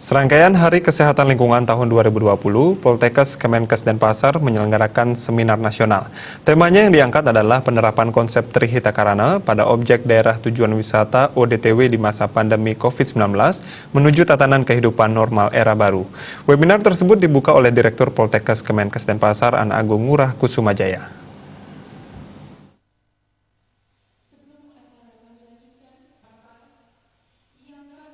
Serangkaian Hari Kesehatan Lingkungan tahun 2020, Poltekkes, Kemenkes, Denpasar menyelenggarakan seminar nasional. Temanya yang diangkat adalah penerapan konsep Trihita Karana pada objek daerah tujuan wisata ODTW di masa pandemi COVID-19 menuju tatanan kehidupan normal era baru. Webinar tersebut dibuka oleh Direktur Poltekkes, Kemenkes, Denpasar, Ana Agung Ngurah Kusumajaya.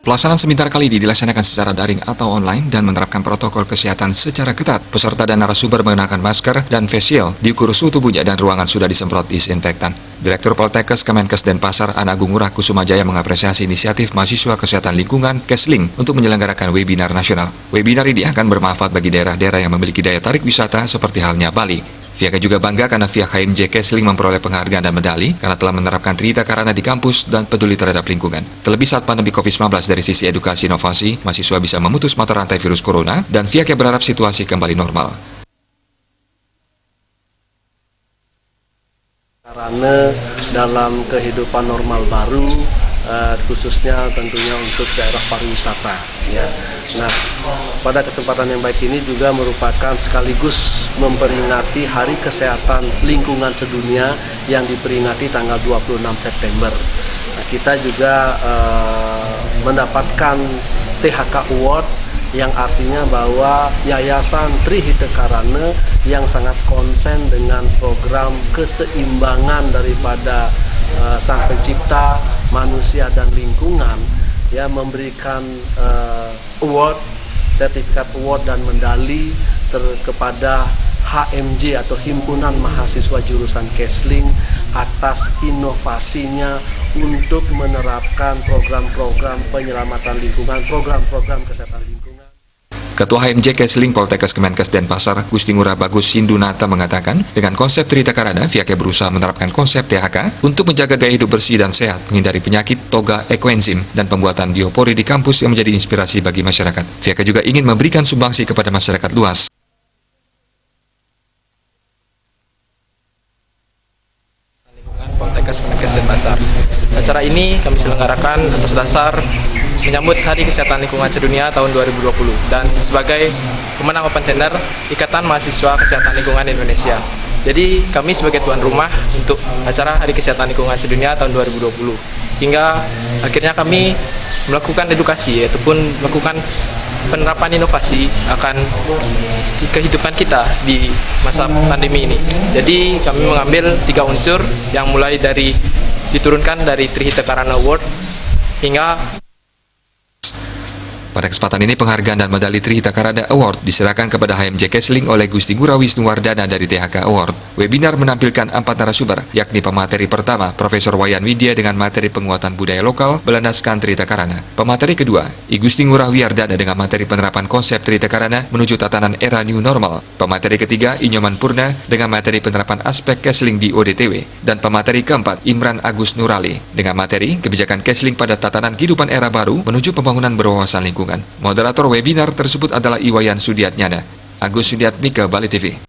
Pelaksanaan seminar kali ini dilaksanakan secara daring atau online dan menerapkan protokol kesehatan secara ketat. Peserta dan narasumber mengenakan masker dan face shield, diukur suhu tubuhnya dan ruangan sudah disemprot disinfektan. Direktur Poltekkes, Kemenkes, Denpasar, Ana Agung Ngurah Kusumajaya mengapresiasi inisiatif mahasiswa kesehatan lingkungan Kesling untuk menyelenggarakan webinar nasional. Webinar ini akan bermanfaat bagi daerah-daerah yang memiliki daya tarik wisata seperti halnya Bali. Pihaknya juga bangga karena pihak HMJ Kesling memperoleh penghargaan dan medali karena telah menerapkan Trihita Karana di kampus dan peduli terhadap lingkungan. Terlebih saat pandemi COVID-19 dari sisi edukasi inovasi, mahasiswa bisa memutus mata rantai virus corona dan pihaknya berharap situasi kembali normal. Karena dalam kehidupan normal baru, khususnya tentunya untuk daerah pariwisata. Ya. Nah, pada kesempatan yang baik ini juga merupakan sekaligus memperingati Hari Kesehatan Lingkungan Sedunia yang diperingati tanggal 26 September. Nah, kita juga mendapatkan THK Award yang artinya bahwa Yayasan Trihita Karana yang sangat konsen dengan program keseimbangan daripada Sang Pencipta, manusia dan lingkungan, ya, memberikan award, sertifikat award dan medali kepada HMJ atau Himpunan Mahasiswa Jurusan Kesling atas inovasinya untuk menerapkan program-program penyelamatan lingkungan, program-program kesehatan lingkungan. Ketua HMJ Kesling Poltekkes, Kemenkes, Denpasar, Gusti Ngurah Bagus Sindunata mengatakan, dengan konsep Trihita Karana, pihaknya berusaha menerapkan konsep THK untuk menjaga gaya hidup bersih dan sehat, menghindari penyakit, toga, ekoenzim, dan pembuatan biopori di kampus yang menjadi inspirasi bagi masyarakat. Pihaknya juga ingin memberikan sumbangsi kepada masyarakat luas. Poltekkes, Kemenkes, Denpasar. Acara ini kami selenggarakan atas dasar menyambut Hari Kesehatan Lingkungan Sedunia tahun 2020 dan sebagai pemenang open tender Ikatan Mahasiswa Kesehatan Lingkungan Indonesia. Jadi kami sebagai tuan rumah untuk acara Hari Kesehatan Lingkungan Sedunia tahun 2020. Hingga akhirnya kami melakukan edukasi ataupun melakukan penerapan inovasi akan kehidupan kita di masa pandemi ini. Jadi kami mengambil 3 unsur yang mulai dari diturunkan dari Trihita Karana Award hingga Pada kesempatan ini, penghargaan dan medali Trihita Karana Award diserahkan kepada HMJ Kesling oleh Gusti Ngurah Wisnuwardana dari THK Award. Webinar menampilkan 4 narasumber, yakni pemateri pertama, Profesor Wayan Widya dengan materi penguatan budaya lokal berlandaskan Trihita Karana. Pemateri kedua, I Gusti Ngurah Wiyardana dengan materi penerapan konsep Trihita Karana menuju tatanan era new normal. Pemateri ketiga, I Nyoman Purna dengan materi penerapan aspek Kesling di ODTW. Dan pemateri keempat, Imran Agus Nurali dengan materi kebijakan Kesling pada tatanan kehidupan era baru menuju pembangunan berwawasan lingkungan. Moderator webinar tersebut adalah Iwayan Sudiatnyana. Agus Sudiatmika, Bali TV.